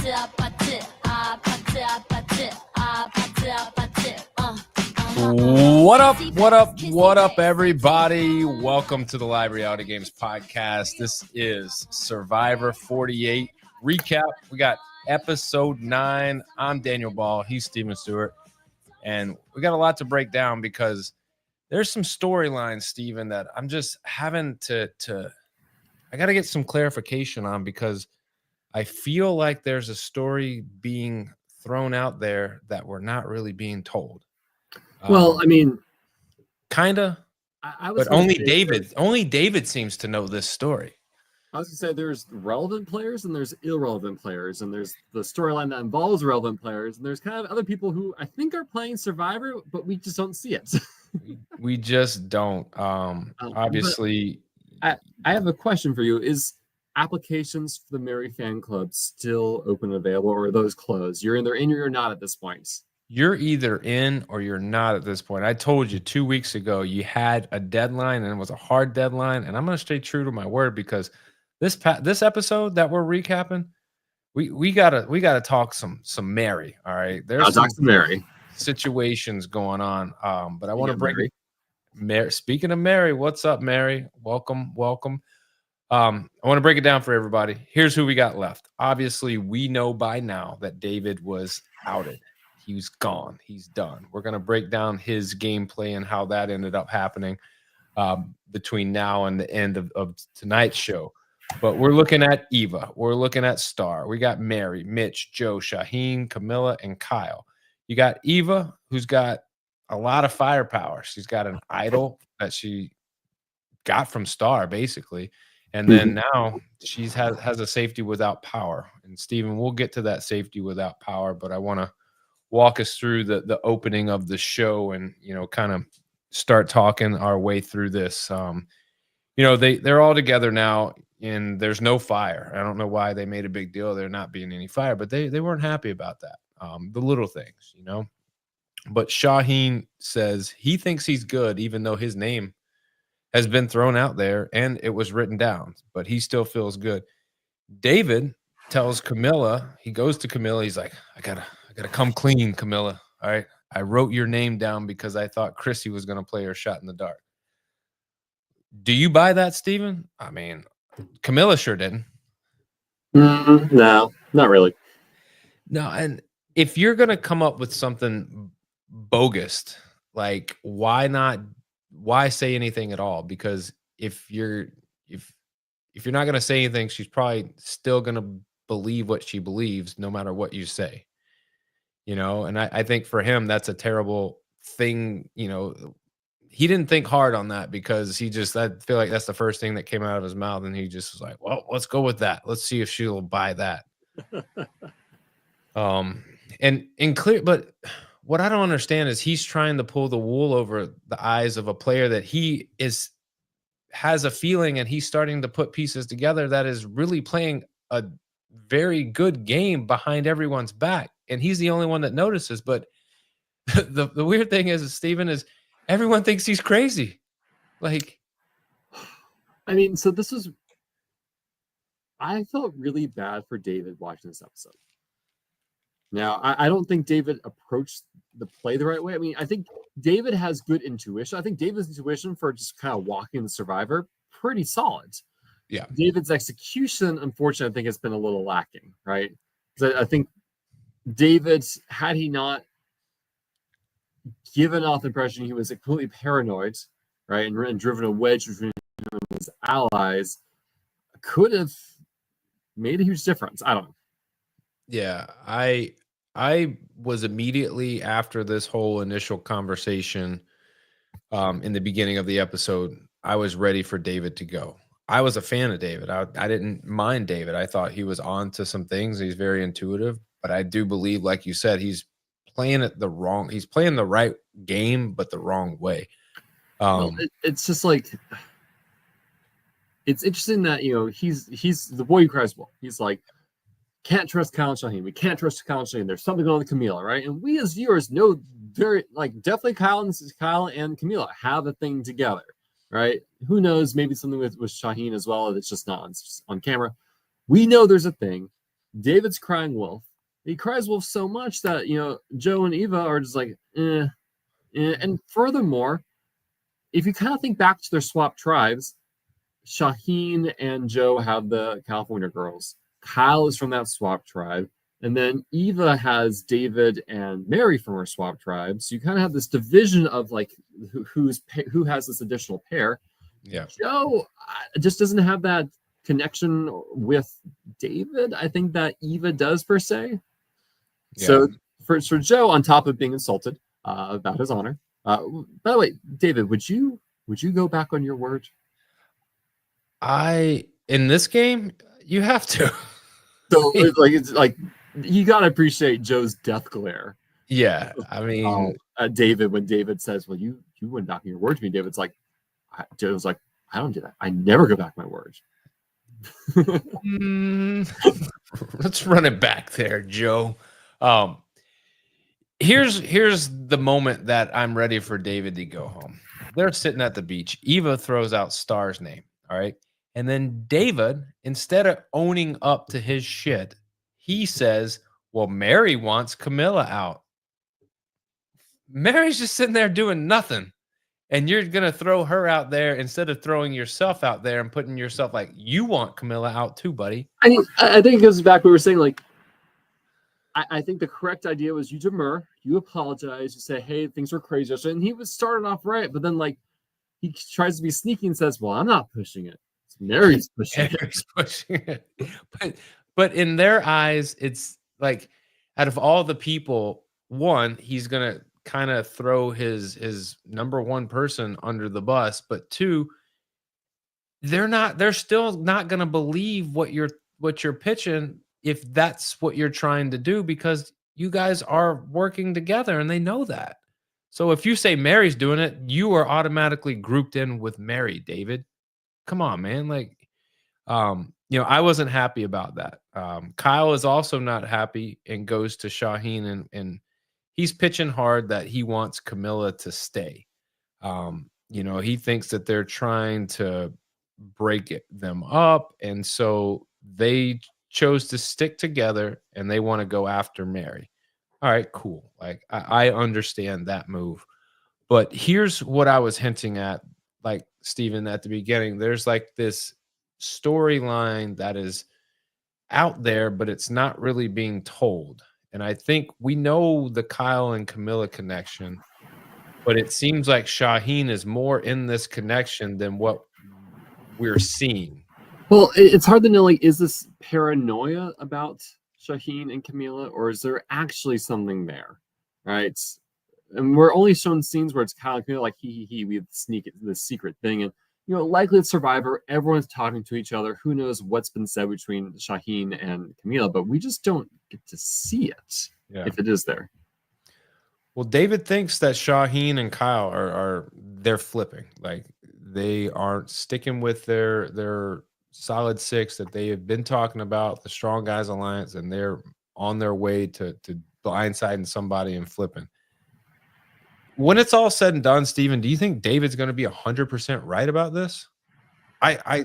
What up? What up? What up, everybody? Welcome to the Live Reality Games podcast. This is Survivor 48 recap. We got episode 9. I'm Daniel Ball. He's Steven Stewart. And we got a lot to break down because there's some storylines, Steven, that I'm just having to I got to get some clarification on because I feel like there's a story being thrown out there that we're not really being told. Well, I mean, kind of, but only David seems to know this story. I was going to say there's relevant players and there's irrelevant players, and there's the storyline that involves relevant players, and there's kind of other people who I think are playing Survivor, but we just don't see it. we just don't. Obviously, I have a question for you. Is applications for the Mary Fan Club still open and available, or are those closed? You're either in or you're not at this point. You're either in or you're not at this point. I told you 2 weeks ago you had a deadline, and it was a hard deadline, and I'm going to stay true to my word because this episode that we're recapping, we gotta talk some Mary. All right, I'll talk some Mary situations going on. But I want to bring Mary. Speaking of Mary, what's up, Mary? Welcome. I want to break it down for everybody. Here's who we got left. Obviously, we know by now that David was outed. He was gone. He's done. We're going to break down his gameplay and how that ended up happening between now and the end of tonight's show. But we're looking at Eva. We're looking at Star. We got Mary, Mitch, Joe, Shaheen, Camilla, and Kyle. You got Eva, who's got a lot of firepower. She's got an idol that she got from Star, basically. And then now she has a safety without power. And Steven, we'll get to that safety without power, but I want to walk us through the opening of the show and, kind of start talking our way through this. They're all together now and there's no fire. I don't know why they made a big deal of there not being any fire, but they weren't happy about that. The little things, But Shaheen says he thinks he's good, even though his name has been thrown out there and it was written down, but he still feels good. David tells Camilla, he goes to Camilla, he's like, I gotta come clean, Camilla. All right. I wrote your name down because I thought Chrissy was going to play her shot in the dark. Do you buy that, Steven? I mean, Camilla sure didn't. No, not really. No, and if you're going to come up with something bogus, like why say anything at all? Because if you're not going to say anything, she's probably still going to believe what she believes no matter what you say. And I think for him, that's a terrible thing. He didn't think hard on that because I feel like that's the first thing that came out of his mouth. And he just was like, well, let's go with that. Let's see if she'll buy that. And clear, but what I don't understand is he's trying to pull the wool over the eyes of a player that has a feeling, and he's starting to put pieces together that is really playing a very good game behind everyone's back. And he's the only one that notices. But the weird thing is, Steven, is everyone thinks he's crazy. Like, I mean, so I felt really bad for David watching this episode. Now, I don't think David approached the play the right way. I mean, I think David has good intuition. I think David's intuition for just kind of walking the Survivor, pretty solid. Yeah. David's execution, unfortunately, I think has been a little lacking, right? Because I think David, had he not given off the impression he was completely paranoid, right, and driven a wedge between his allies, could have made a huge difference. I don't know. Yeah, I was immediately after this whole initial conversation in the beginning of the episode, I was ready for David to go. I was a fan of David. I didn't mind David. I thought he was on to some things. He's very intuitive, but I do believe, like you said, he's playing the right game, but the wrong way. It's just like, it's interesting that, he's the boy who cries wolf. He's like, can't trust Kyle and Shaheen. We can't trust Kyle and Shaheen. There's something going on with Camila, right? And we as viewers know definitely Kyle and Camila have a thing together, right? Who knows? Maybe something with Shaheen as well. It's just not on camera. We know there's a thing. David's crying wolf. He cries wolf so much that Joe and Eva are just like, eh. And furthermore, if you kind of think back to their swap tribes, Shaheen and Joe have the California girls. Kyle is from that swap tribe. And then Eva has David and Mary from her swap tribe. So you kind of have this division of like who has this additional pair. Yeah. Joe just doesn't have that connection with David. I think that Eva does per se. Yeah. So for Joe, on top of being insulted about his honor, by the way, David, would you go back on your word? In this game, you have to. So it's like you gotta appreciate Joe's death glare. Yeah, I mean, David, when David says, "Well, you went back on your word to me," David's like, Joe's like, "I don't do that. I never go back my word." Let's run it back there, Joe. Here's the moment that I'm ready for David to go home. They're sitting at the beach. Eva throws out Star's name. All right. And then David, instead of owning up to his shit, he says, well, Mary wants Camilla out. Mary's just sitting there doing nothing. And you're going to throw her out there instead of throwing yourself out there and putting yourself like, you want Camilla out too, buddy. I think it goes back to what we were saying. Like, I think the correct idea was you demur, you apologize, you say, hey, things were crazy. And he was starting off right. But then, like, he tries to be sneaky and says, well, I'm not pushing it. Mary's pushing it. But in their eyes, it's like, out of all the people, one, he's gonna kind of throw his number one person under the bus, but two, they're still not gonna believe what you're pitching if that's what you're trying to do, because you guys are working together and they know that. So if you say Mary's doing it, you are automatically grouped in with Mary, David. Come on, man. Like, I wasn't happy about that. Kyle is also not happy and goes to Shaheen and he's pitching hard that he wants Camilla to stay. He thinks that they're trying to break them up. And so they chose to stick together and they want to go after Mary. All right, cool. Like, I understand that move. But here's what I was hinting at, like, Steven, at the beginning. There's like this storyline that is out there, but it's not really being told. And I think we know the Kyle and Camilla connection, but it seems like Shaheen is more in this connection than what we're seeing. Well, it's hard to know, like, is this paranoia about Shaheen and Camilla, or is there actually something there, right? And we're only shown scenes where it's kind of like he we sneak this secret thing, and likely it's Survivor, everyone's talking to each other, who knows what's been said between Shaheen and Camilla, but we just don't get to see it if it is there. Well, David thinks that Shaheen and Kyle they're flipping, like they aren't sticking with their solid six that they have been talking about, the Strong Guys Alliance, and they're on their way to blindsiding somebody and flipping. When it's all said and done, Steven, do you think David's going to be 100% right about this? I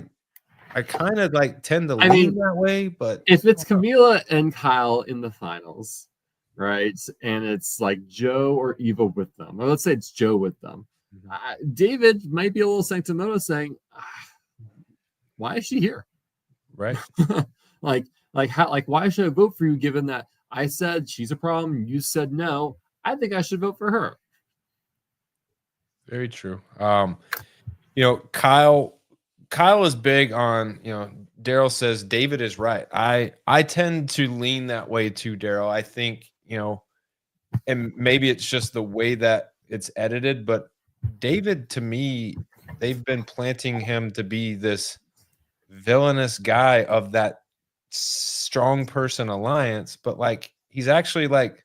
kind of like tend to lean that way, but if it's Camilla and Kyle in the finals, right, and it's like Joe or Eva with them, or let's say it's Joe with them, David might be a little sanctimonious, saying, "Why is she here?" Right? like why should I vote for you, given that I said she's a problem, you said no? I think I should vote for her. Very true. Kyle is big on, Daryl says David is right. I tend to lean that way too, Daryl. I think, and maybe it's just the way that it's edited, but David, to me, they've been planting him to be this villainous guy of that strong person alliance, but like he's actually like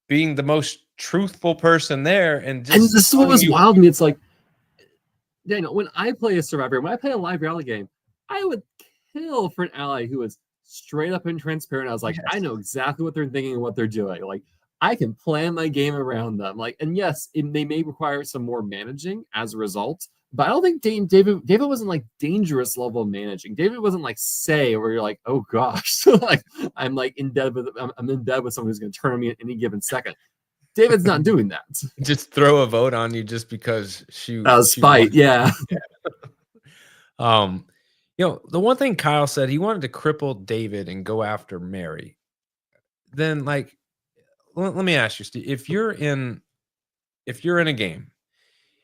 being the most truthful person there, and this is what was wild to me. It's like, Daniel, when I play a Survivor, when I play a live reality game, I would kill for an ally who was straight up and transparent. I was like, I know exactly what they're thinking and what they're doing. Like, I can plan my game around them. Like, and yes, they may require some more managing as a result, But I don't think David wasn't like dangerous level of managing. David wasn't like say where you're like, oh gosh, like I'm like in bed with I'm in bed with someone who's going to turn on me at any given second. David's not doing that. Just throw a vote on you just because she Spite, yeah. The one thing Kyle said, he wanted to cripple David and go after Mary. Then, like, let me ask you, Steve, if you're in a game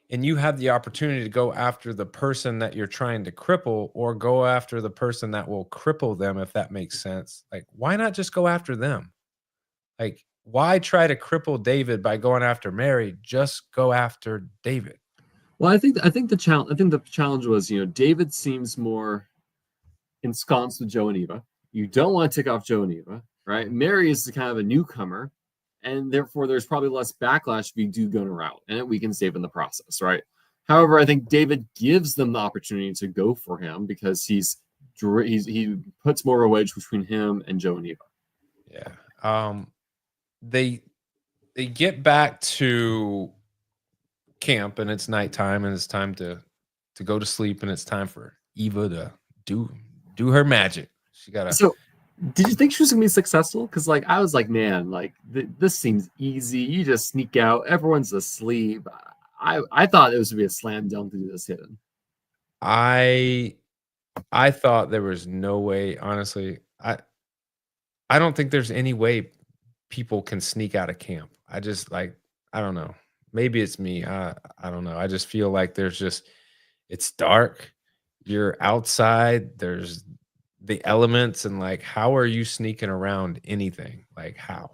and you have the opportunity to go after the person that you're trying to cripple or go after the person that will cripple them, if that makes sense, like, why not just go after them? Like, why try to cripple David by going after Mary? Just go after David. Well, I think the challenge was, David seems more ensconced with Joe and Eva. You don't want to take off Joe and Eva, right? Mary is kind of a newcomer, and therefore there's probably less backlash if you do go in a route, and it weakens David in the process, right? However, I think David gives them the opportunity to go for him because he puts more of a wedge between him and Joe and Eva. Yeah. They get back to camp and it's nighttime and it's time to go to sleep and it's time for Eva to do her magic. She gotta. So, did you think she was gonna be successful? Because like I was like, man, like this seems easy. You just sneak out. Everyone's asleep. I thought it was gonna be a slam dunk to do this hidden. I thought there was no way. Honestly, I don't think there's any way people can sneak out of camp. I just I don't know. Maybe it's me. I don't know. I just feel like it's dark. You're outside. There's the elements and like, how are you sneaking around anything? Like how?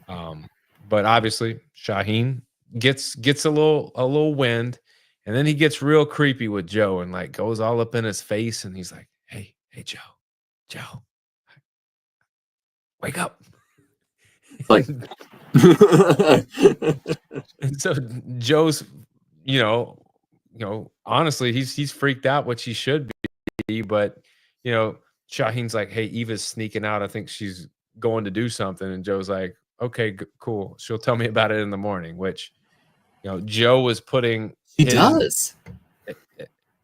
But obviously Shaheen gets a little wind and then he gets real creepy with Joe and like goes all up in his face and he's like, hey, Joe, wake up. Like and so Joe's, honestly, he's freaked out, which he should be, but Shaheen's like, hey, Eva's sneaking out. I think she's going to do something. And Joe's like, okay, cool. She'll tell me about it in the morning, which, Joe was putting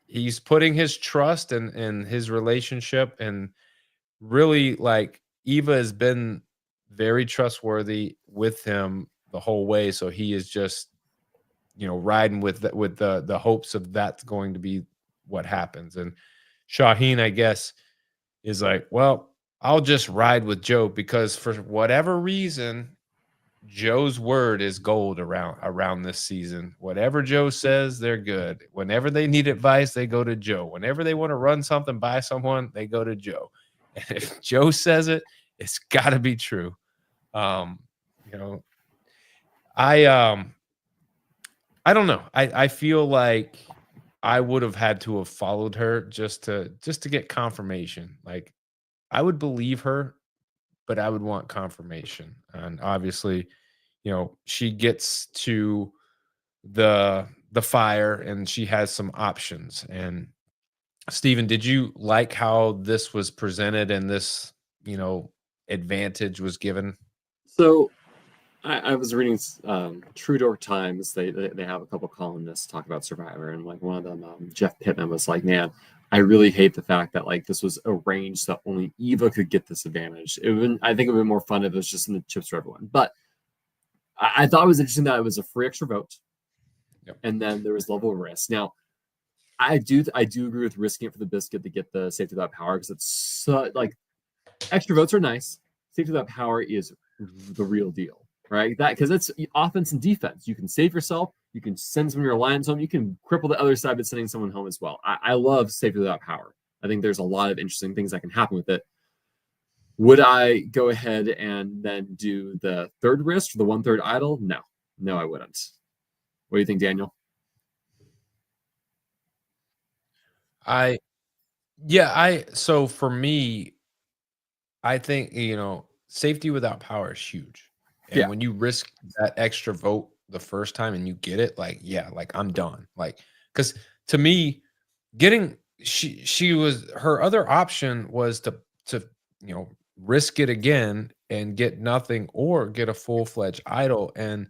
he's putting his trust in his relationship, and really like Eva has been very trustworthy with him the whole way. So he is just, riding with the hopes of that's going to be what happens. And Shaheen, I guess, is like, well, I'll just ride with Joe because for whatever reason, Joe's word is gold around this season. Whatever Joe says, they're good. Whenever they need advice, they go to Joe. Whenever they want to run something by someone, they go to Joe. And if Joe says it, it's got to be true. I don't know. I feel like I would have had to have followed her just to get confirmation. Like I would believe her, but I would want confirmation. And obviously, she gets to the fire and she has some options. And Steven, did you like how this was presented and this, advantage was given? So I was reading True Dork Times. They have a couple columnists talk about Survivor, and like one of them, Jeff Pittman, was like, "Man, I really hate the fact that like this was arranged so only Eva could get this advantage. I think it would be more fun if it was just in the chips for everyone." But I thought it was interesting that it was a free extra vote, and then there was level of risk. Now, I do agree with risking it for the biscuit to get the safety without power because it's so, like extra votes are nice. Safety without power is the real deal. Right, that because it's offense and defense. You can save yourself. You can send some of your alliance home. You can cripple the other side by sending someone home as well. I love safety without power. I think there's a lot of interesting things that can happen with it. Would I go ahead and then do the third risk for the 1/3 idol? No, I wouldn't. What do you think, Daniel? So for me, I think, safety without power is huge. And when you risk that extra vote the first time and you get it, like, like I'm done. Like, because to me, her other option was to risk it again and get nothing or get a full-fledged idol. And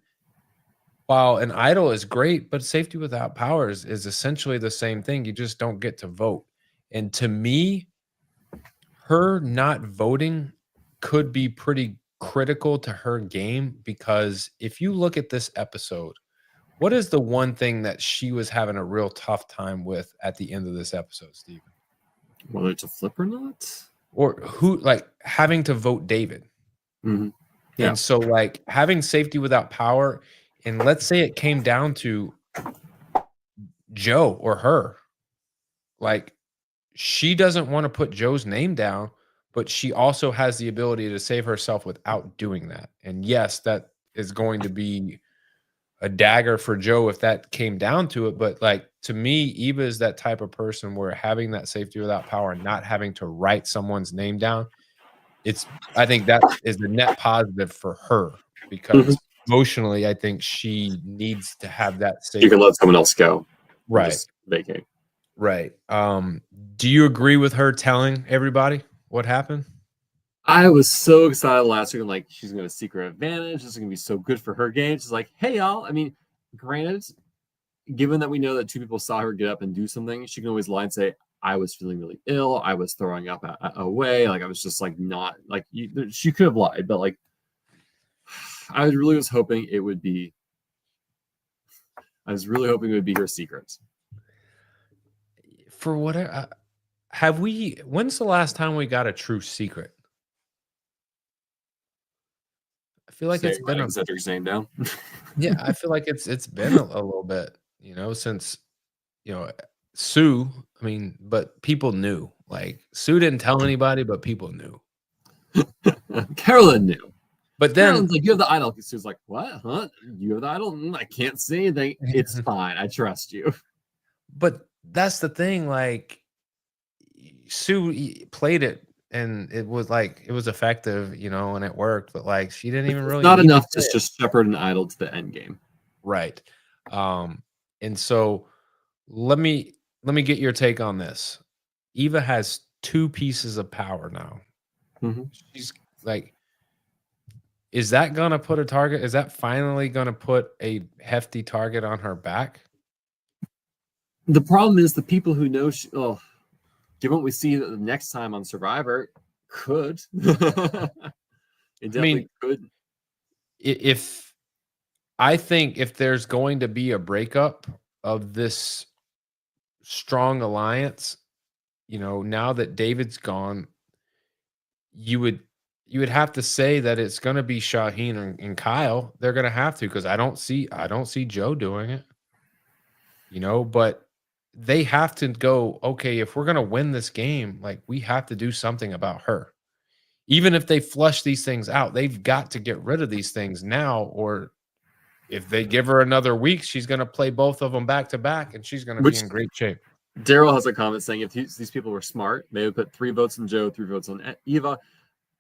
while an idol is great, but safety without powers is essentially the same thing. You just don't get to vote. And to me, her not voting could be pretty critical to her game because if you look at this episode, what is the one thing that she was having a real tough time with at the end of this episode, Steven? Whether it's a flip or not? Or who, like, having to vote David. Mm-hmm. Yeah. And so, like, having safety without power, and let's say it came down to Joe or her, like, she doesn't want to put Joe's name down, but she also has the ability to save herself without doing that. And yes, that is going to be a dagger for Joe if that came down to it. But like to me, Eva is that type of person where having that safety without power and not having to write someone's name down, I think that is the net positive for her because emotionally, I think she needs to have that safety. You can let someone else go. Right. Just vacate. Right. Do you agree with her telling everybody what happened? I was so excited last week. I'm like, she's going to secret advantage. This is going to be so good for her game. She's like, hey, y'all. I mean, granted, given that we know that two people saw her get up and do something, she can always lie and say, I was feeling really ill. I was throwing up away. Like, I was just like, not like she could have lied, but like, I really was hoping it would be. I was really hoping it would be her secret. For whatever, when's the last time we got a true secret? I feel like it's been Cedric's name down. Yeah, I feel like it's been a little bit, since Sue. I mean, but people knew. Like Sue didn't tell anybody, but people knew. Carolyn knew. But then Carolyn's like, you have the idol. Sue's like, what? Huh? You have the idol? I can't say anything. It's fine. I trust you. But that's the thing. Like Sue played it. And it was effective, and it worked, but like she didn't even really not enough to just shepherd an idol to the end game. Right. And so let me get your take on this. Eva has 2 pieces of power now. Mm-hmm. She's like, is that gonna put a target? Is that finally gonna put a hefty target on her back? The problem is the people who know given what we see the next time on Survivor, could. It definitely could. I think if there's going to be a breakup of this strong alliance, now that David's gone, you would have to say that it's going to be Shaheen and Kyle. They're going to have to because I don't see Joe doing it. But they have to go, okay, if we're going to win this game, like we have to do something about her. Even if they flush these things out, they've got to get rid of these things now, or if they give her another week, she's going to play both of them back to back and she's going to be in great shape. Daryl has a comment saying if these people were smart, they would put 3 votes on Joe, 3 votes on Eva.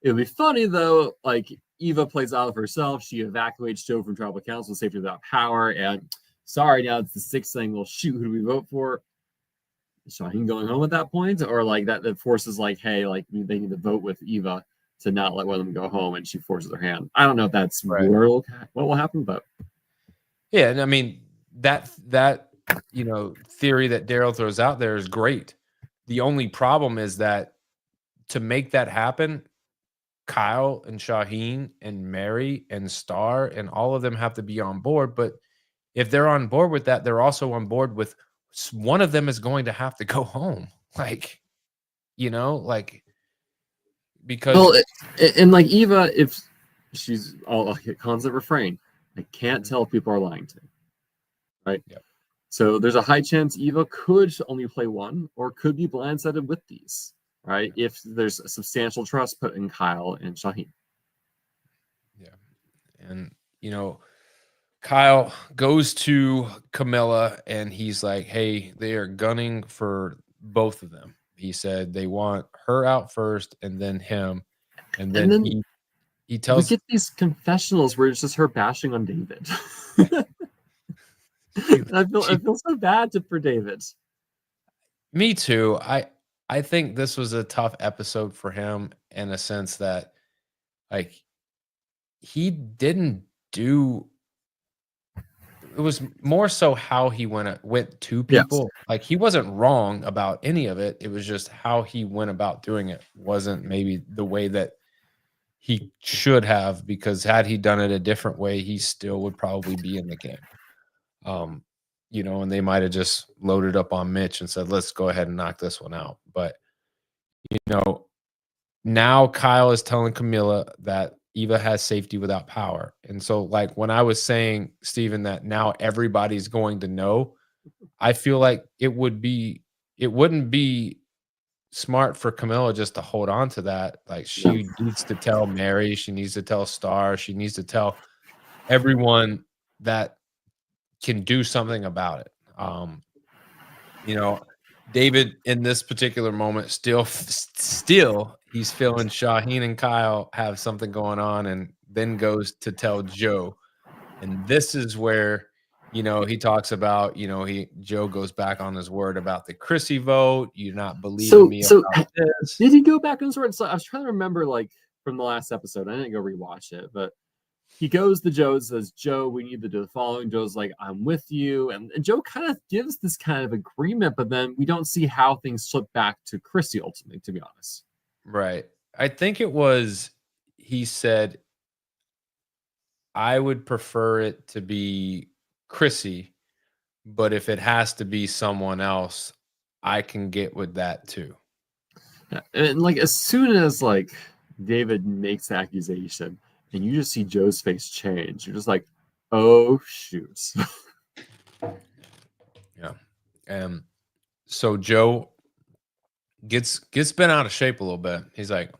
It would be funny though, like Eva plays out of herself. She evacuates Joe from tribal council, safety without power, and sorry, now it's the 6th thing. Well, shoot, who do we vote for? Shaheen going home at that point, or like that forces like, hey, like they need to vote with Eva to not let one of them go home, and she forces her hand. I don't know if that's what will happen, but yeah, and I mean that theory that Daryl throws out there is great. The only problem is that to make that happen, Kyle and Shaheen and Mary and Star and all of them have to be on board. But if they're on board with that, they're also on board with one of them is going to have to go home. Like, because and like Eva, if she's all constant refrain, I can't tell if people are lying to me. Right. Yep. So there's a high chance Eva could only play one or could be blindsided with these. Right. If there's a substantial trust put in Kyle and Shaheen. Yeah. And, Kyle goes to Camilla and he's like, hey, they are gunning for both of them. He said they want her out first and then him. And then he tells. We get these confessionals where it's just her bashing on David. I feel so bad for David. Me too. I think this was a tough episode for him in a sense that, like, he didn't do it was more so how he went to people. Yes. Like he wasn't wrong about any of it. It was just how he went about doing it wasn't maybe the way that he should have, because had he done it a different way, he still would probably be in the game. And they might have just loaded up on Mitch and said, let's go ahead and knock this one out. But, you know, now Kyle is telling Camilla that Eva has safety without power. And so, like, when I was saying, Steven, that now everybody's going to know, I feel like it wouldn't be smart for Camilla just to hold on to that. Like, she needs to tell Mary, she needs to tell Star, she needs to tell everyone that can do something about it. David in this particular moment still he's feeling Shaheen and Kyle have something going on, and then goes to tell Joe. And this is where, he talks about, Joe goes back on his word about the Chrissy vote. You're not believing me about this. Did he go back on his word? So I was trying to remember, like, from the last episode. I didn't go rewatch it, but he goes to Joe and says, Joe, we need to do the following. Joe's like, I'm with you. And Joe kind of gives this kind of agreement, but then we don't see how things slip back to Chrissy ultimately, to be honest. Right. I think it was, he said, I would prefer it to be Chrissy, but if it has to be someone else, I can get with that too. Yeah. And like, as soon as like David makes the accusation, and you just see Joe's face change, you're just like, oh shoot. Yeah. So Joe gets bent out of shape a little bit. He's like,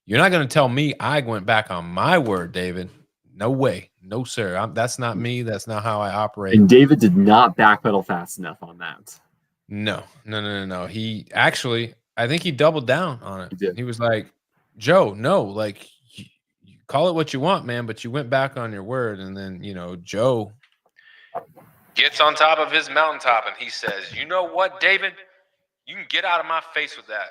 you're not going to tell me I went back on my word, David. No way. No, sir. That's not me. That's not how I operate. And David did not backpedal fast enough on that. No. He actually, I think he doubled down on it. He did. He was like, Joe, no, like, you call it what you want, man, but you went back on your word. And then, Joe gets on top of his mountaintop and he says, you know what, David? You can get out of my face with that.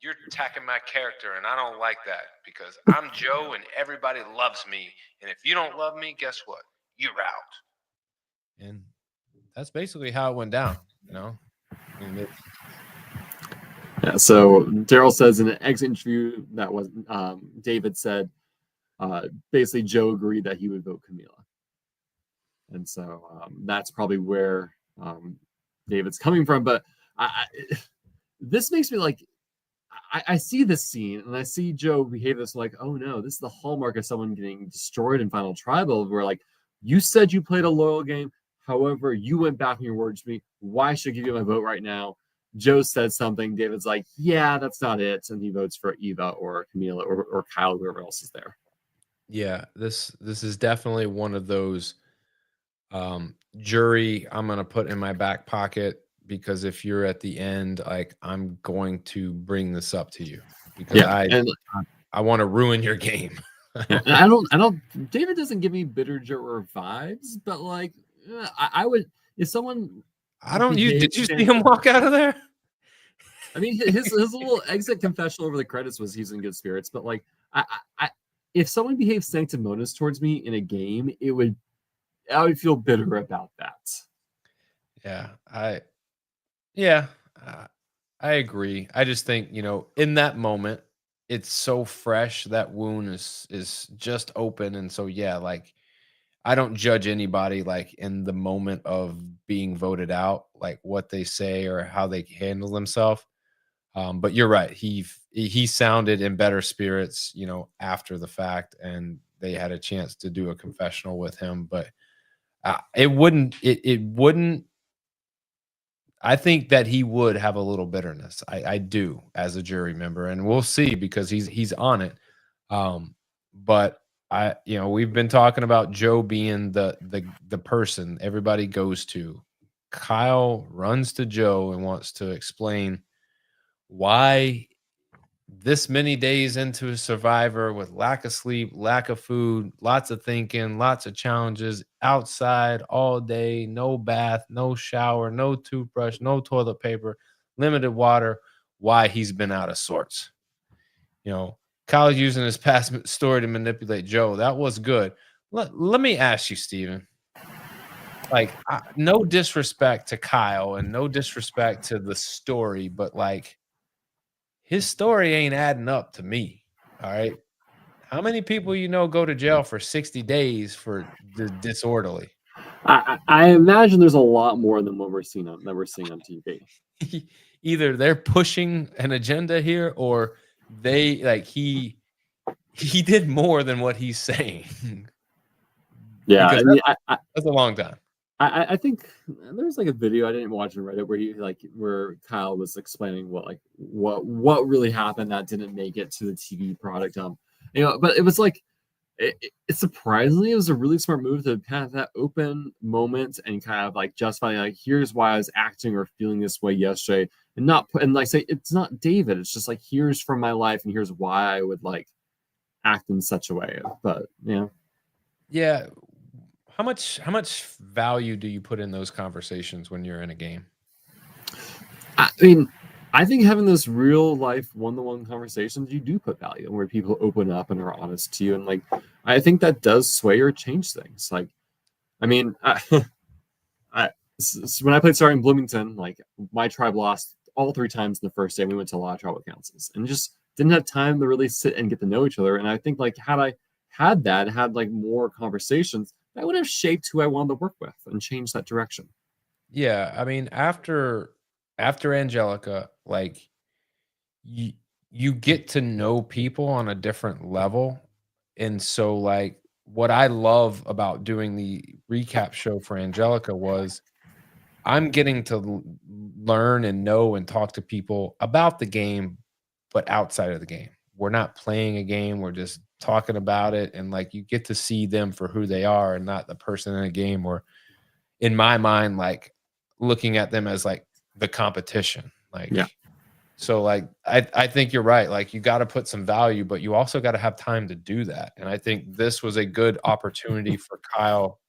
You're attacking my character, and I don't like that, because I'm Joe and everybody loves me. And if you don't love me, guess what? You're out. And that's basically how it went down, Yeah, so Daryl says in an exit interview that was David said basically Joe agreed that he would vote Camila. And so that's probably where David's coming from. But this makes me like, I see this scene and I see Joe behave this like, oh no, this is the hallmark of someone getting destroyed in Final Tribal, where like, you said you played a loyal game. However, you went back on your word to me. Why should I give you my vote right now? Joe said something. David's like, yeah, that's not it. And he votes for Eva or Camila or Kyle, whoever else is there. Yeah, this is definitely one of those jury I'm going to put in my back pocket, because if you're at the end, like, I'm going to bring this up to you, because I want to ruin your game. I don't. David doesn't give me bitter juror vibes, but like, I would, if someone. Did you see him walk out of there? I mean, his little exit confessional over the credits was he's in good spirits, but like, if someone behaves sanctimonious towards me in a game, I would feel bitter about that. Yeah, I agree. I just think, in that moment, it's so fresh. That wound is just open. And so, yeah, like, I don't judge anybody, like, in the moment of being voted out, like what they say or how they handle themselves. But you're right. He sounded in better spirits, after the fact, and they had a chance to do a confessional with him. But it wouldn't. I think that he would have a little bitterness. I do, as a jury member, and we'll see, because he's on it. But we've been talking about Joe being the person everybody goes to. Kyle runs to Joe and wants to explain why, this many days into a Survivor, with lack of sleep, lack of food, lots of thinking, lots of challenges, outside all day, no bath, no shower, no toothbrush, no toilet paper, limited water, why he's been out of sorts. Kyle's using his past story to manipulate Joe. That was good. Let me ask you, Steven. like no disrespect to Kyle and no disrespect to the story, but like his story ain't adding up to me. All right. How many people go to jail for 60 days for the disorderly? I imagine there's a lot more than what we're seeing on TV. Either they're pushing an agenda here or he did more than what he's saying. Yeah, because I mean, that's a long time. I think there's like a video I didn't watch on Reddit where Kyle was explaining what really happened that didn't make it to the TV product. But it was like it surprisingly it was a really smart move to have that open moment and kind of like justify like here's why I was acting or feeling this way yesterday, and not put and like say it's not David. It's just like here's from my life and here's why I would like act in such a way. But yeah. How much value do you put in those conversations when you're in a game? I mean, I think having those real life one-to-one conversations, you do put value in where people open up and are honest to you. And like, I think that does sway or change things. Like, I mean, when I played Star in Bloomington, like my tribe lost all 3 times in the first day. We went to a lot of tribal councils and just didn't have time to really sit and get to know each other. And I think like had I had like more conversations, that would have shaped who I wanted to work with and changed that direction. Yeah, I mean, after Angelica, like you get to know people on a different level. And so like what I love about doing the recap show for Angelica was I'm getting to learn and know and talk to people about the game, but outside of the game. We're not playing a game, we're just talking about it, and like you get to see them for who they are and not the person in a game, or in my mind like looking at them as like the competition. Like yeah. So like I think you're right. Like you got to put some value, but you also got to have time to do that. And I think this was a good opportunity for Kyle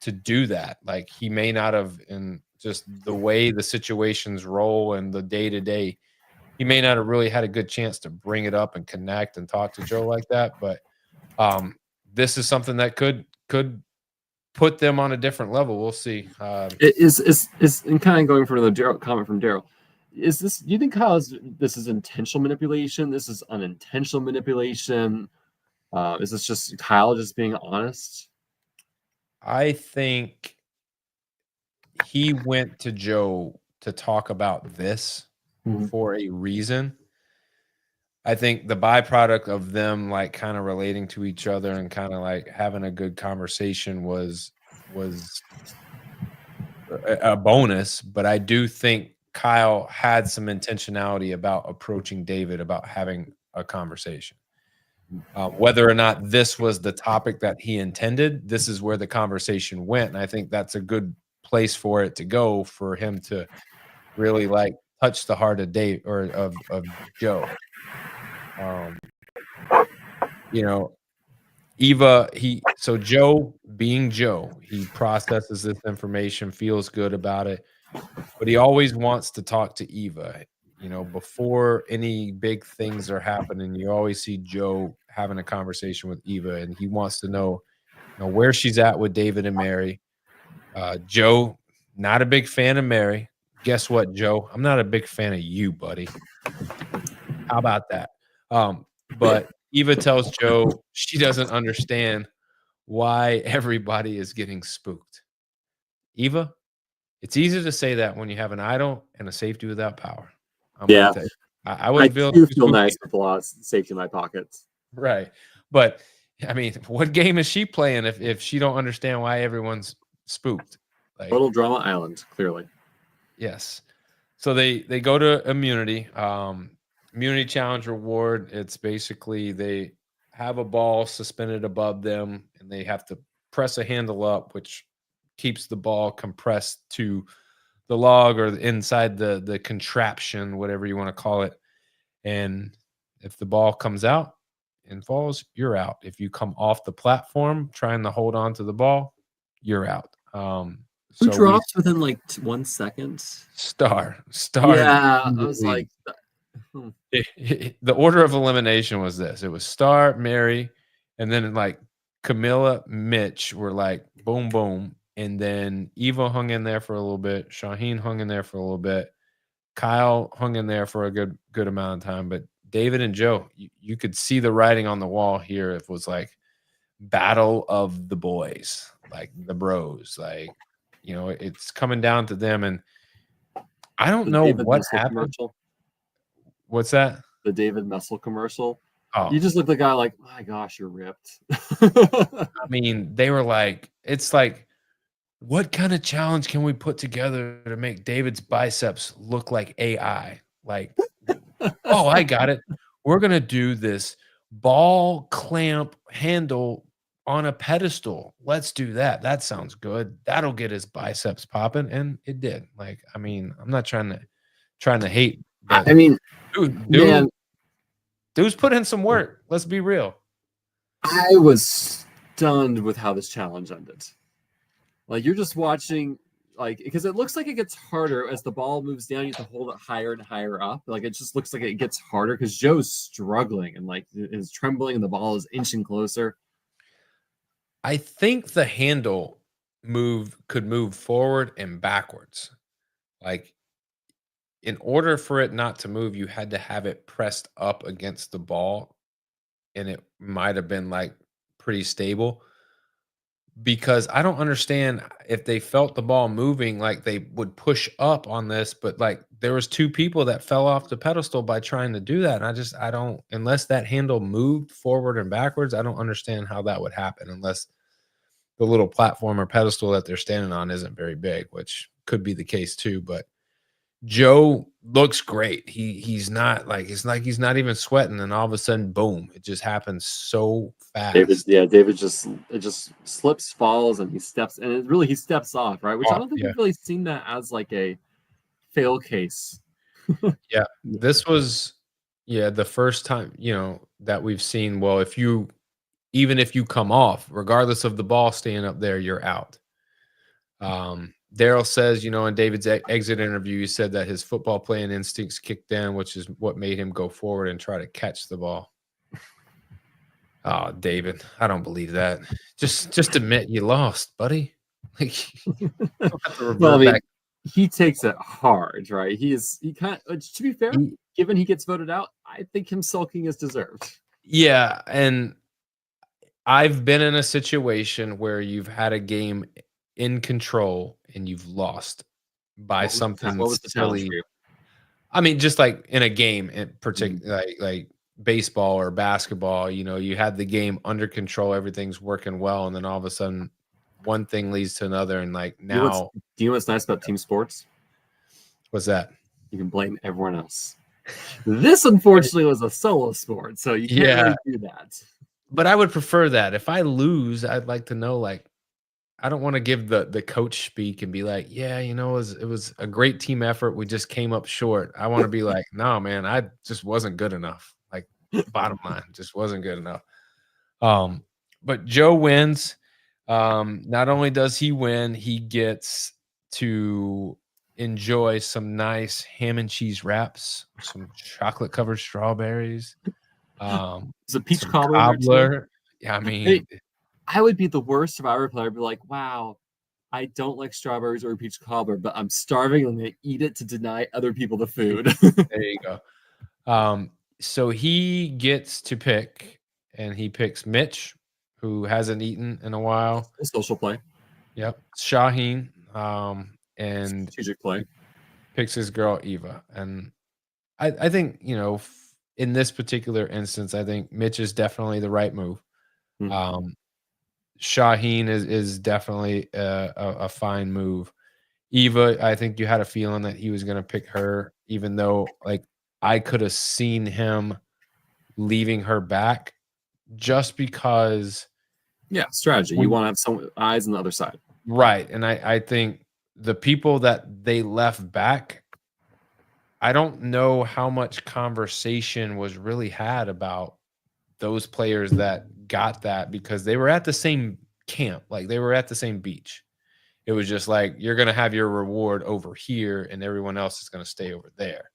to do that. Like he may not have, in just the way the situations roll and the day to day, he may not have really had a good chance to bring it up and connect and talk to Joe like that. But this is something that could put them on a different level. We'll see. It is and kind of going for the comment from Daryl. Is this? Do you think this is intentional manipulation? This is unintentional manipulation. Is this just Kyle just being honest? I think he went to Joe to talk about this for a reason. I think the byproduct of them like kind of relating to each other and kind of like having a good conversation was a bonus, but I do think Kyle had some intentionality about approaching David about having a conversation. Whether or not this was the topic that he intended, this is where the conversation went. And I think that's a good place for it to go, for him to really like touch the heart of Dave or of Joe. Eva, so Joe being Joe, he processes this information, feels good about it, but he always wants to talk to Eva. Before any big things are happening, you always see Joe having a conversation with Eva, and he wants to know, where she's at with David and Mary. Joe, not a big fan of Mary. Guess what, Joe? I'm not a big fan of you, buddy. How about that? But Eva tells Joe she doesn't understand why everybody is getting spooked. Eva, it's easy to say that when you have an idol and a safety without power. Yeah. I would feel nice with a lot of safety in my pockets. Right. But I mean, what game is she playing if she don't understand why everyone's spooked? Like, Little Drama Island, clearly. Yes. So they go to immunity. Immunity challenge reward. It's basically they have a ball suspended above them and they have to press a handle up, which keeps the ball compressed to the log or inside the contraption, whatever you want to call it. And if the ball comes out and falls, you're out. If you come off the platform trying to hold on to the ball, you're out. Who drops within like 1 second? Star. Yeah, I was like, the order of elimination was this. It was Star, Mary, and then like Camilla, Mitch were like boom, boom, And then Eva hung in there for a little bit. Shaheen hung in there for a little bit. Kyle hung in there for a good amount of time. But David and Joe, you could see the writing on the wall here. It was like battle of the boys, like the bros. Like, you know, it's coming down to them. And I don't know David what Messel happened. commercial. What's that? The David Messel commercial. Oh, You just look the guy like, my gosh, you're ripped. I mean, they were like, it's like, what kind of challenge can we put together to make David's biceps look like AI? Like, oh, I got it. We're going to do this ball clamp handle on a pedestal. Let's do that. That sounds good. That'll get his biceps popping. And it did. Like, I mean, I'm not trying to hate, but I mean, man, dude's put in some work. Let's be real. I was stunned with how this challenge ended. Like, you're just watching, like, because it looks like it gets harder as the ball moves down. You have to hold it higher and higher up. Like, it just looks like it gets harder because Joe's struggling and like is trembling, and the ball is inching closer. I think the handle could move forward and backwards. Like, in order for it not to move, you had to have it pressed up against the ball, and it might have been like pretty stable. Because I don't understand if they felt the ball moving, like they would push up on this, but like there was 2 people that fell off the pedestal by trying to do that. And I don't, unless that handle moved forward and backwards, I don't understand how that would happen unless the little platform or pedestal that they're standing on isn't very big, which could be the case too. But Joe looks great. He's not like, it's like he's not even sweating, and all of a sudden, boom, it just happens so fast. David just slips, falls, and he steps off, right? Which I don't think we've really seen that as like a fail case. Yeah, this was the first time, you know, that we've seen, well, even if you come off, regardless of the ball staying up there, you're out. Daryl says, you know, in David's exit interview, he said that his football playing instincts kicked in, which is what made him go forward and try to catch the ball. Oh, David, I don't believe that. Just admit you lost, buddy. Like, you don't have to revert back. He takes it hard, right? He kind of, to be fair, given he gets voted out, I think him sulking is deserved. Yeah, and I've been in a situation where you've had a game in control and you've lost by something silly. I mean, just like in a game in particular, like baseball or basketball, you know, you had the game under control, everything's working well, and then all of a sudden one thing leads to another, and like now. Do you know what's nice about team sports? What's that? You can blame everyone else. This, unfortunately, was a solo sport, so you can't really do that. But I would prefer that. If I lose, I'd like to know, like, I don't want to give the coach speak and be like, yeah, you know, it was a great team effort. We just came up short. I want to be like, no, man, I just wasn't good enough. Like, bottom line, just wasn't good enough. But Joe wins. Not only does he win, he gets to enjoy some nice ham and cheese wraps, some chocolate covered strawberries. Is a peach cobbler. Yeah, I mean, I would be the worst Survivor player. I'd be like, wow, I don't like strawberries or peach cobbler, but I'm starving. I'm going to eat it to deny other people the food. There you go. So he gets to pick, and he picks Mitch, who hasn't eaten in a while. A social play. Yep. Shaheen, and strategic play. Picks his girl Eva. And I think, you know, in this particular instance, I think Mitch is definitely the right move. Mm-hmm. Shaheen is definitely a fine move. Eva, I think you had a feeling that he was going to pick her, even though, like, I could have seen him leaving her back just because. Yeah, strategy. You want to have some eyes on the other side. Right. And I think the people that they left back, I don't know how much conversation was really had about those players that got that, because they were at the same camp. Like, they were at the same beach. It was just like, you're going to have your reward over here and everyone else is going to stay over there.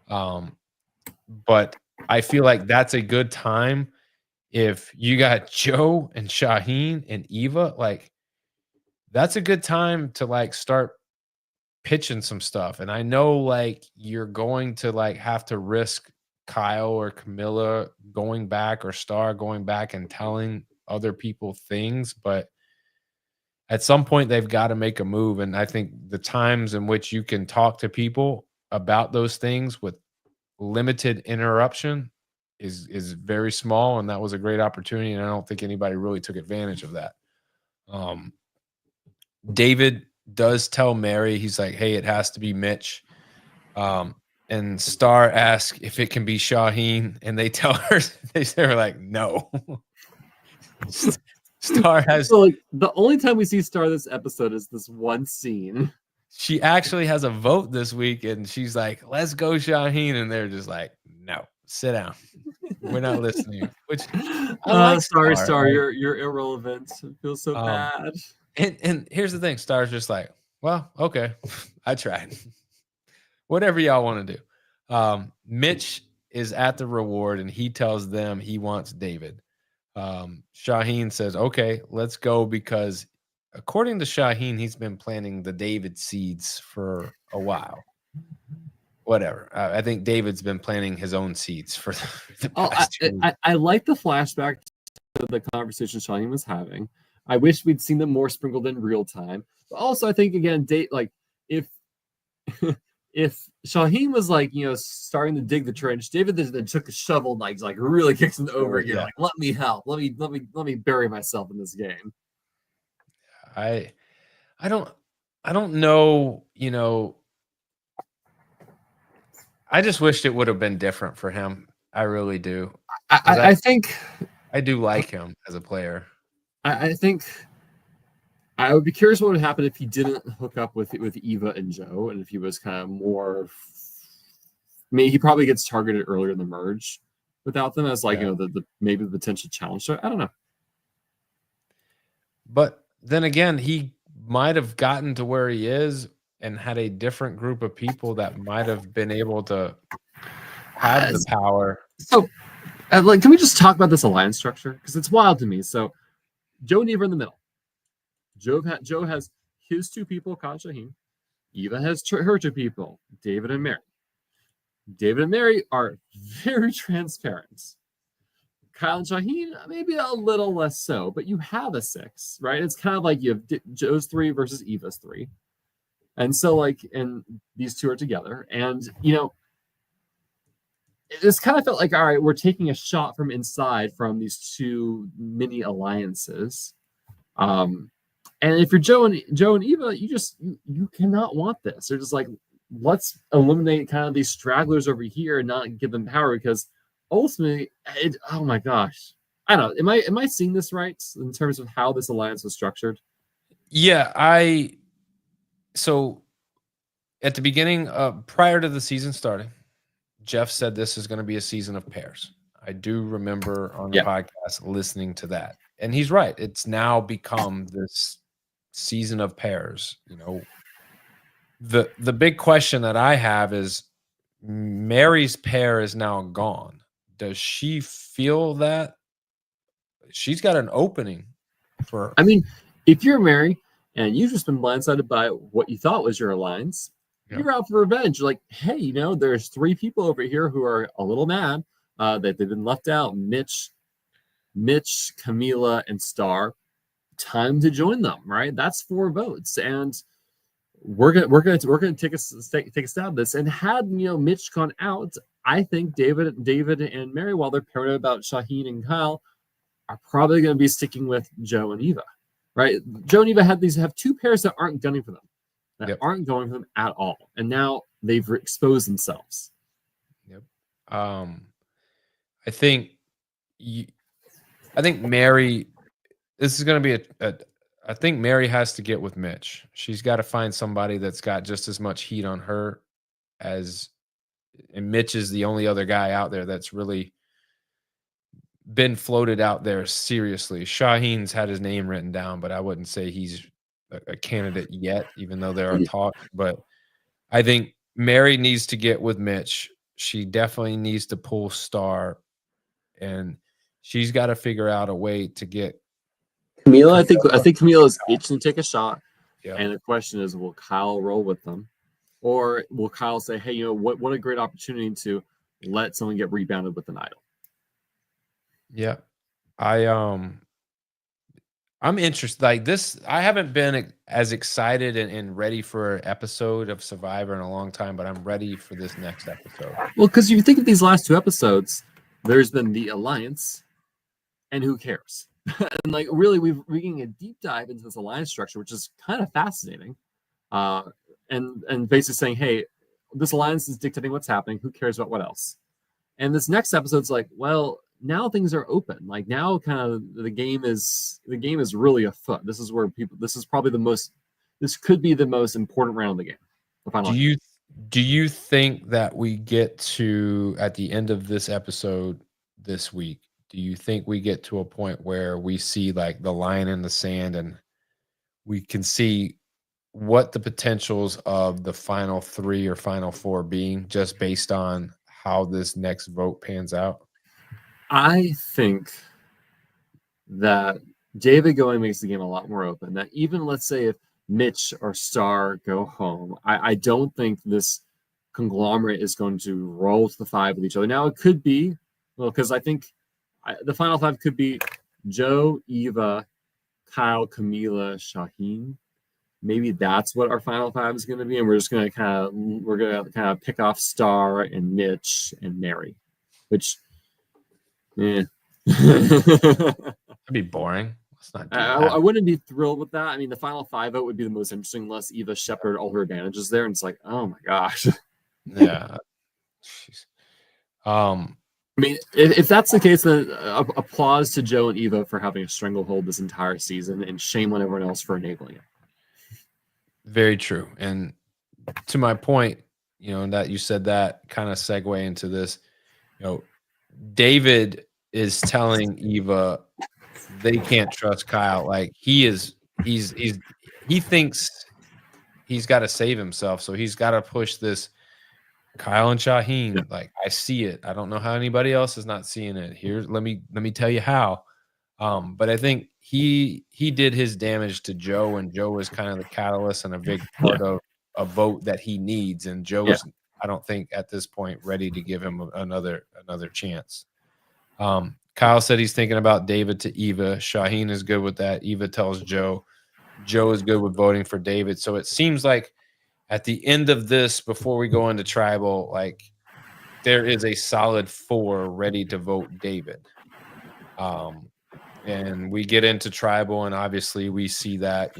But I feel like that's a good time. If you got Joe and Shaheen and Eva, like, that's a good time to like start pitching some stuff. And I know like you're going to like have to risk Kyle or Camilla going back or Star going back and telling other people things, but at some point they've got to make a move. And I think the times in which you can talk to people about those things with limited interruption is very small, and that was a great opportunity. And I don't think anybody really took advantage of that. Um, David does tell Mary, he's like, "Hey, it has to be Mitch." And Star asks if it can be Shaheen, and they tell her they're like, "No." Star has so like the only time we see Star this episode is this one scene. She actually has a vote this week, and she's like, "Let's go, Shaheen," and they're just like, "No, sit down. We're not listening." Which I like. Sorry, Star, Star, like, you're irrelevant. It feels so bad. And here's the thing: Star's just like, "Well, okay, I tried. Whatever y'all want to do." Mitch is at the reward, and he tells them he wants David. Shaheen says, "Okay, let's go," because according to Shaheen, he's been planting the David seeds for a while. Whatever. I think David's been planting his own seeds for the past 2 weeks. I like the flashback to the conversation Shaheen was having. I wish we'd seen them more sprinkled in real time. But also, I think again, like if if Shaheen was like starting to dig the trench, David then took a shovel and like really kicks him over again. Yeah. Like, let me help. Let me bury myself in this game. I don't know, I just wished it would have been different for him. I really do. I think I do like him as a player. I think I would be curious what would happen if he didn't hook up with Eva and Joe, and if he was kind of more. Maybe he probably gets targeted earlier in the merge without them as like the maybe the potential challenge. So I don't know. But then again, he might have gotten to where he is and had a different group of people that might have been able to have the power. So, can we just talk about this alliance structure? Because it's wild to me. So, Joe and Eva in the middle. Joe has his 2 people, Kyle and Shaheen. Eva has her 2 people, David and Mary. David and Mary are very transparent. Kyle and Shaheen, maybe a little less so, but you have a 6, right? It's kind of like you have Joe's 3 versus Eva's 3. And so, and these 2 are together. And, it's kind of felt like, all right, we're taking a shot from inside from these 2 mini alliances. And if you're Joe and Eva, you cannot want this. They're just like, let's eliminate kind of these stragglers over here and not give them power, because ultimately, oh my gosh, I don't know. Am I seeing this right in terms of how this alliance was structured? Yeah, so at the beginning, prior to the season starting, Jeff said this is going to be a season of pairs. I do remember on the podcast listening to that. And he's right. It's now become this season of pairs. The big question that I have is Mary's pair is now gone. Does she feel that she's got an opening for? I mean, if you're Mary and you've just been blindsided by what you thought was your alliance, you're out for revenge. Like, hey, there's 3 people over here who are a little mad that they've been left out. Mitch, Camila, and Star. Time to join them, right? That's 4 votes, and we're gonna take a stab at this. And had Mitch gone out, I think David and Mary, while they're paranoid about Shaheen and Kyle, are probably going to be sticking with Joe and Eva, right? Joe and Eva have 2 pairs that aren't gunning for them. Aren't going for them at all, and now they've exposed themselves. Yep. I think Mary. This is going to be I think Mary has to get with Mitch. She's got to find somebody that's got just as much heat on her and Mitch is the only other guy out there that's really been floated out there seriously. Shaheen's had his name written down, but I wouldn't say he's a candidate yet, even though there are talks. But I think Mary needs to get with Mitch. She definitely needs to pull Star, and she's got to figure out a way to get Camila, I think Camila is itching to take a shot. Yeah. And the question is, will Kyle roll with them? Or will Kyle say, hey, what a great opportunity to let someone get rebounded with an idol? Yeah. I'm interested. Like this, I haven't been as excited and ready for an episode of Survivor in a long time, but I'm ready for this next episode. Well, because you think of these last 2 episodes, there's been the Alliance, and who cares? And like really, we're getting a deep dive into this alliance structure, which is kind of fascinating. And basically saying, hey, this alliance is dictating what's happening. Who cares about what else? And this next episode's like, well, now things are open. Like now, kind of the game is really afoot. This is where people. This is probably the most. This could be the most important round of the game. The final. Do you think that we get to at the end of this episode this week? Do you think we get to a point where we see like the line in the sand and we can see what the potentials of the final 3 or final 4 being just based on how this next vote pans out? I think that David going makes the game a lot more open. That even let's say if Mitch or Star go home, I don't think this conglomerate is going to roll to the 5 with each other. Now it could be, well, because I think the final 5 could be Joe, Eva, Kyle, Camila, Shaheen. Maybe that's what our final 5 is going to be, and we're going to kind of pick off Star and Mitch and Mary, which, yeah. That'd be boring. Let's not do that. I wouldn't be thrilled with that. I mean, the final 5 vote would be the most interesting unless Eva shepherded all her advantages there, and it's like, oh my gosh. Yeah. Jeez. I mean, if that's the case, then applause to Joe and Eva for having a stranglehold this entire season, and shame on everyone else for enabling it. Very true. And to my point, that you said that kind of segue into this, David is telling Eva they can't trust Kyle. Like he thinks he's got to save himself. So he's got to push this Kyle and Shaheen. Yeah. Like I see it. I don't know how anybody else is not seeing it. Here, let me tell you how. But I think he did his damage to Joe, and Joe was kind of the catalyst and a big part of a vote that he needs. And Joe's, I don't think at this point ready to give him another chance. Kyle said he's thinking about David to Eva. Shaheen is good with that. Eva tells Joe. Joe is good with voting for David. So it seems like at the end of this, before we go into tribal, like there is a solid 4 ready to vote David. And we get into tribal, and obviously we see that,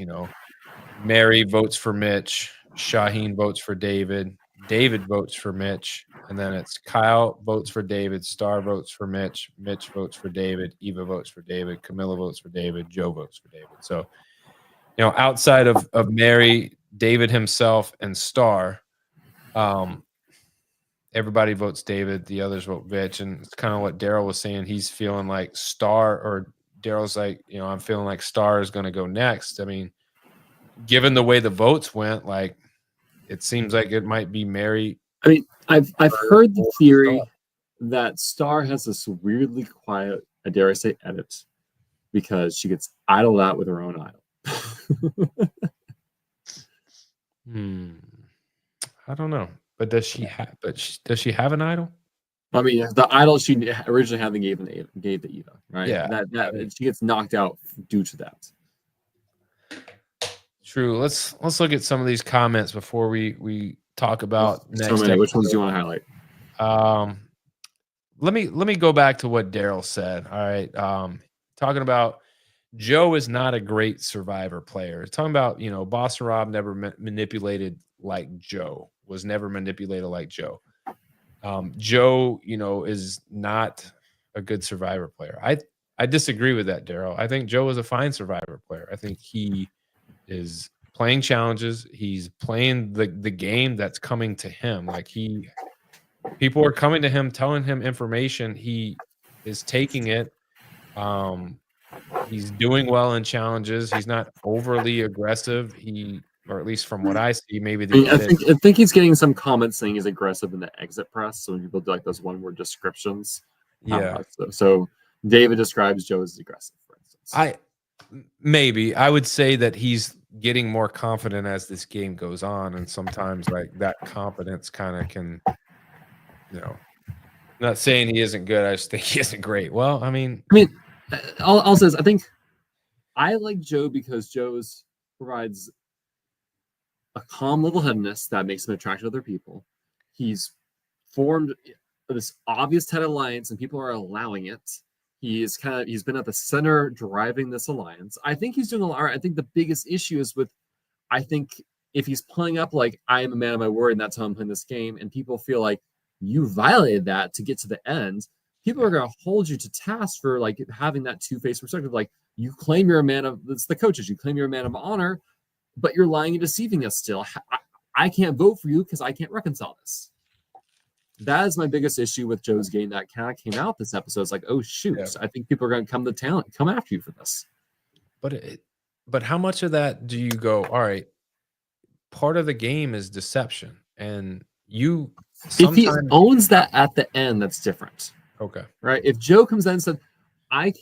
Mary votes for Mitch, Shaheen votes for David, David votes for Mitch, and then it's Kyle votes for David, Star votes for Mitch, Mitch votes for David, Eva votes for David, Camilla votes for David, Joe votes for David. So, outside of Mary, David himself, and Star, everybody votes David, the others vote Mitch, and it's kind of what Daryl was saying. He's feeling like Star, or Daryl's like, I'm feeling like Star is going to go next. I mean, given the way the votes went, like it seems like it might be Mary. I mean, I've heard the theory that Star has this weirdly quiet, I dare I say, edit because she gets idled out with her own idol. I don't know, but does she have? Does she have an idol? I mean, the idol she originally had gave to Eva, right? Yeah, that she gets knocked out due to that. True. Let's look at some of these comments before we talk about next. So many. Which ones do you want to highlight? Let me go back to what Daryl said. All right, talking about Joe is not a great Survivor player. Talking about Boss Rob never manipulated like Joe. Was never manipulated like Joe. Joe, is not a good Survivor player. I disagree with that, Daryl. I think Joe is a fine Survivor player. I think he is playing challenges. He's playing the game that's coming to him. Like people are coming to him, telling him information. He is taking it. He's doing well in challenges. He's not overly aggressive. Or at least from what I see, maybe I think he's getting some comments saying he's aggressive in the exit press. So when people do like those one-word descriptions, yeah. So David describes Joe as aggressive, for instance. Maybe I would say that he's getting more confident as this game goes on, and sometimes like that confidence kind of can, not saying he isn't good. I just think he isn't great. Well, I mean, I'll say this. I think I like Joe because Joe's provides a calm level-headedness that makes him attractive to other people. He's formed this obvious tight alliance, and people are allowing it. He's been at the center driving this alliance. I think he's doing a lot. I think the biggest issue is I think if he's playing up like I am a man of my word and that's how I'm playing this game, and people feel like you violated that to get to the end, people are going to hold you to task for like having that two-faced perspective. Like you claim you're a man of, it's the coaches, you claim you're a man of honor, but you're lying and deceiving us still. I can't vote for you because I can't reconcile this. That is my biggest issue with Joe's game that kind of came out this episode. It's like, oh shoot, I think people are going to come after you for this. But how much of that do you go, all right, part of the game is deception, and you if he owns that at the end, that's different. Okay. Right? If Joe comes in and said, I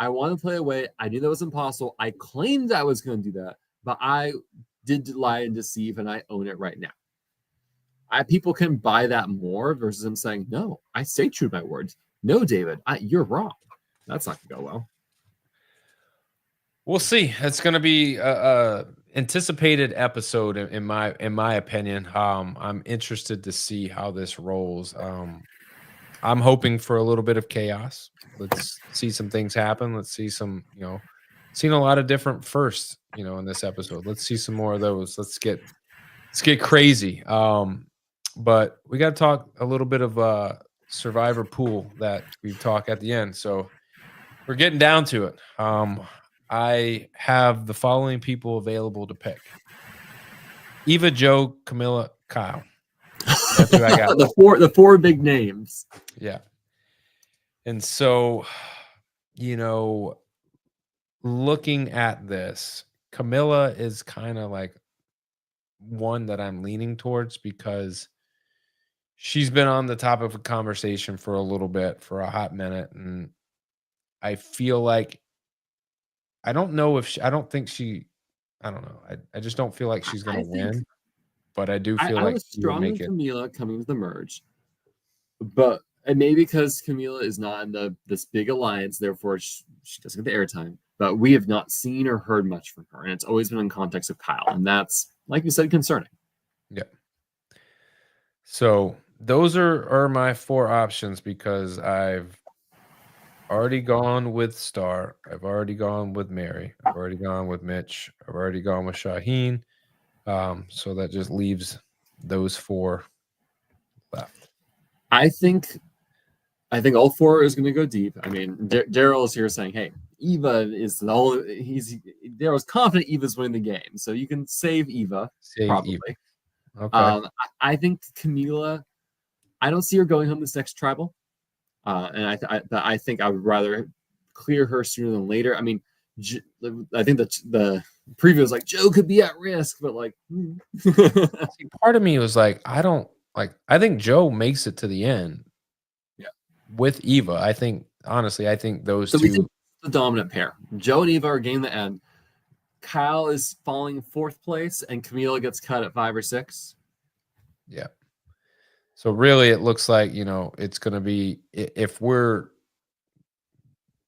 want to play away, I knew that was impossible, I claimed I was going to do that, but I did lie and deceive, and I own it right now. People can buy that more versus him saying, no, I stay true to my words. No, David, you're wrong. That's not going to go well. We'll see. It's going to be a anticipated episode in my opinion. I'm interested to see how this rolls. I'm hoping for a little bit of chaos. Let's see some things happen. Let's see some, seen a lot of different firsts, in this episode. Let's see some more of those. Let's get crazy. But we got to talk a little bit of survivor pool that we talk at the end. So we're getting down to it. I have the following people available to pick: Eva, Joe, Camilla, Kyle. That's who I got. the four big names. Yeah. And so, looking at this, Camilla is kind of like one that I'm leaning towards because she's been on the top of a conversation for a little bit, for a hot minute. And I feel like, I don't know. I don't know. I just don't feel like she's going to win, but I do feel like I was strong in Camilla coming to the merge, but maybe because Camilla is not in this big alliance, therefore she doesn't get the airtime, but we have not seen or heard much from her. And it's always been in context of Kyle. And that's, like you said, concerning. Yeah. So those are my four options because I've already gone with Star. I've already gone with Mary. I've already gone with Mitch. I've already gone with Shaheen. So that just leaves those four left. I think all four is going to go deep. I mean, Daryl is here saying, "Hey, Eva is Daryl's confident Eva's winning the game, so you can save Eva probably." Eva. Okay. I think Camila. I don't see her going home this next tribal. And I think I would rather clear her sooner than later. I mean, I think that the preview was like Joe could be at risk, but like, See, part of me was like, I think Joe makes it to the end. Yeah, with Eva, I think those two, the dominant pair. Joe and Eva are getting the end. Kyle is falling 4th place, and Camila gets cut at 5 or 6. Yeah. So really, it looks like, it's going to be, if we're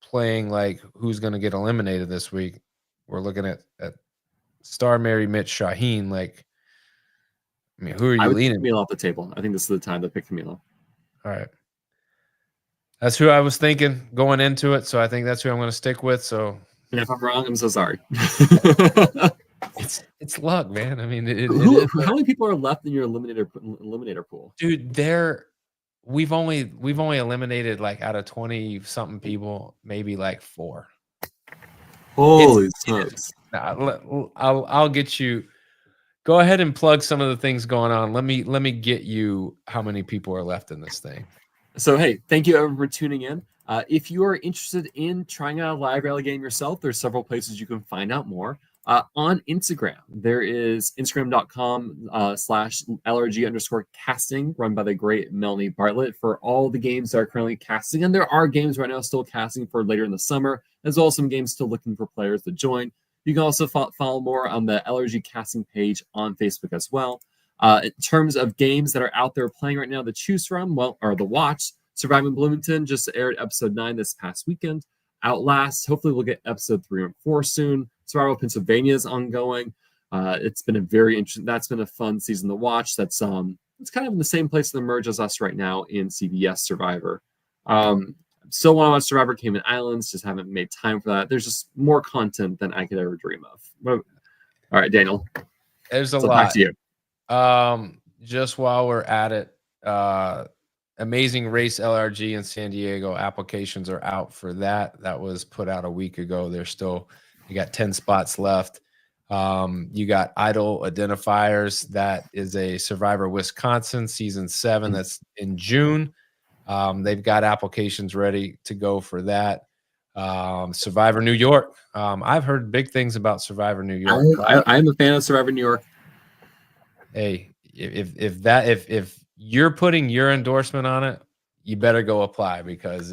playing like who's going to get eliminated this week, we're looking at Star, Mary, Mitch, Shaheen. Like, I mean, who are you leaning? Camila off the table. I think this is the time to pick Camila. All right. That's who I was thinking going into it. So I think that's who I'm going to stick with. So, and if I'm wrong, I'm so sorry. It's luck, man. I mean, how many people are left in your eliminator pool, dude? We've only eliminated like out of 20 something people, maybe like 4. Holy smokes! I'll get you. Go ahead and plug some of the things going on. Let me get you how many people are left in this thing. So hey, thank you everyone for tuning in. If you are interested in trying out a live rally game yourself, there's several places you can find out more. On Instagram, there is instagram.com/LRG_casting, run by the great Melanie Bartlett, for all the games that are currently casting. And there are games right now still casting for later in the summer, as well as some games still looking for players to join. You can also follow more on the LRG casting page on Facebook as well. In terms of games that are out there playing right now to choose from, or the watch, Surviving Bloomington just aired episode 9 this past weekend. Outlast, hopefully we'll get episode 3 and 4 soon. Survival Pennsylvania is ongoing. It's been a very interesting. That's been a fun season to watch. It's kind of in the same place in the merge as us right now in CBS Survivor. Still want to watch Survivor Cayman Islands, just haven't made time for that. There's just more content than I could ever dream of. All right, Daniel. There's a lot. Back to you. Just while we're at it, Amazing Race LRG in San Diego applications are out for that. That was put out a week ago. You got 10 spots left. You got Idol Identifiers. That is a Survivor Wisconsin season 7. That's in June. They've got applications ready to go for that. Survivor New York. I've heard big things about Survivor New York. I'm a fan of Survivor New York. Hey, if you're putting your endorsement on it, you better go apply, because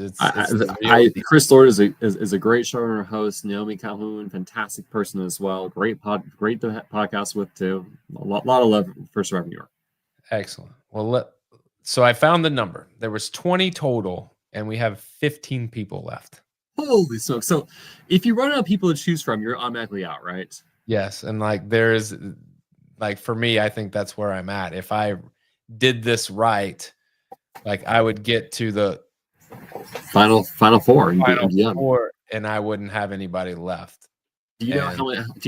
Chris Lord is a great showrunner host. Naomi Calhoun, fantastic person as well. Great podcast with too. A lot of love for Survivor New York. Excellent. Well, so I found the number. There was 20 total, and we have 15 people left. Holy smokes! So if you run out of people to choose from, you're automatically out, right? Yes, and for me, I think that's where I'm at. If I did this right, I would get to the final four, and I wouldn't have anybody left. Do you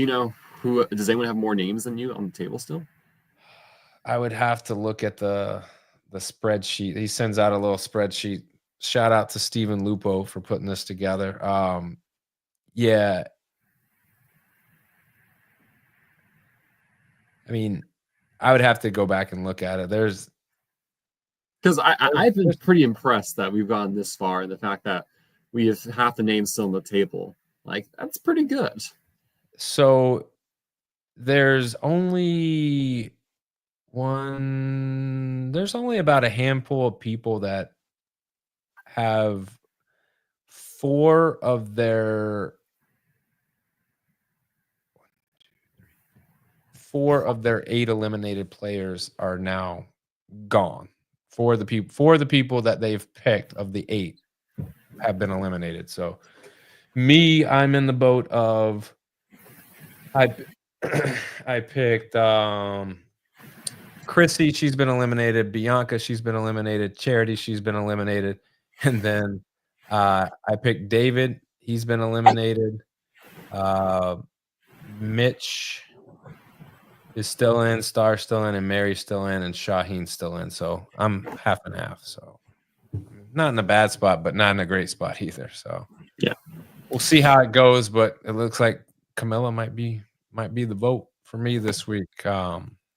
know who? Does anyone have more names than you on the table still? I would have to look at the spreadsheet. He sends out a little spreadsheet. Shout out to Stephen Lupo for putting this together. Yeah. I mean, I would have to go back and look at it. Because I've been pretty impressed that we've gotten this far, and the fact that we have half the names still on the table. That's pretty good. So there's only about a handful of people that have 4 of their 8 eliminated players are now gone. 4 of the people that they've picked of the 8 have been eliminated. So I'm in the boat of I picked Chrissy, she's been eliminated. Bianca, she's been eliminated. Charity, she's been eliminated. And then I picked David, he's been eliminated. Mitch is still in, Star's still in, and Mary's still in, and Shaheen's still in. So I'm half and half. So not in a bad spot, but not in a great spot either. So yeah, we'll see how it goes. But it looks like Camilla might be the vote for me this week.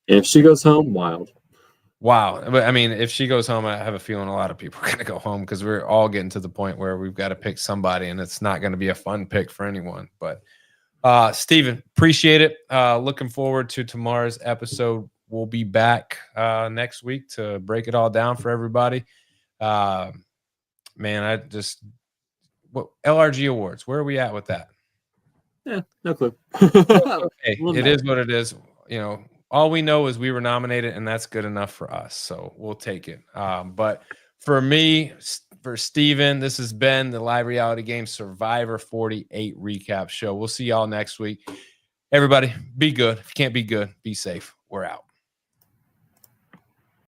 If she goes home, wild. Wow. But I mean, if she goes home, I have a feeling a lot of people are going to go home, because we're all getting to the point where we've got to pick somebody, and it's not going to be a fun pick for anyone. But Steven, appreciate it. Looking forward to tomorrow's episode. We'll be back next week to break it all down for everybody. Man, LRG Awards, where are we at with that? Yeah, no clue. Okay, it is what it is. All we know is we were nominated, and that's good enough for us. So we'll take it. But for me, for Steven, this has been the Live Reality Game Survivor 48 recap show. We'll see y'all next week. Everybody, be good. If you can't be good, be safe. We're out.